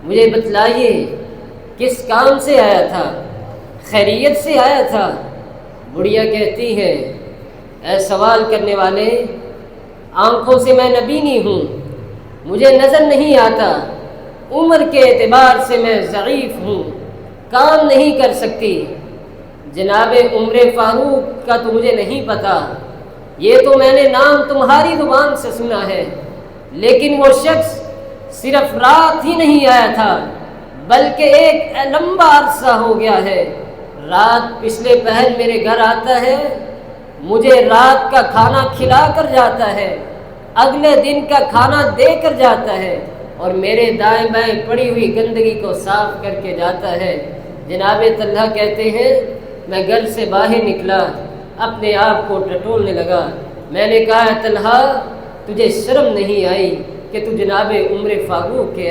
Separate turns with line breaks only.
مجھے بتلائیے کس کام سے آیا تھا، خیریت سے آیا تھا؟ بڑھیا کہتی ہے، اے سوال کرنے والے، آنکھوں سے میں نبینی ہوں، مجھے نظر نہیں آتا، عمر کے اعتبار سے میں ضعیف ہوں، کام نہیں کر سکتی۔ جناب عمر فاروق کا تو مجھے نہیں پتا، یہ تو میں نے نام تمہاری زبان سے سنا ہے، لیکن وہ شخص صرف رات ہی نہیں آیا تھا بلکہ ایک لمبا عرصہ ہو گیا ہے۔ رات پچھلے پہر میرے گھر آتا ہے، مجھے رات کا کھانا کھلا کر جاتا ہے، اگلے دن کا کھانا دے کر جاتا ہے، اور میرے دائیں بائیں پڑی ہوئی گندگی کو صاف کر کے جاتا ہے۔ جناب طلحہ کہتے ہیں، میں گھر سے باہر نکلا، اپنے آپ کو ٹٹولنے لگا۔ میں نے کہا، طلحہ تجھے شرم نہیں آئی کہ تو جناب عمر فاروق کے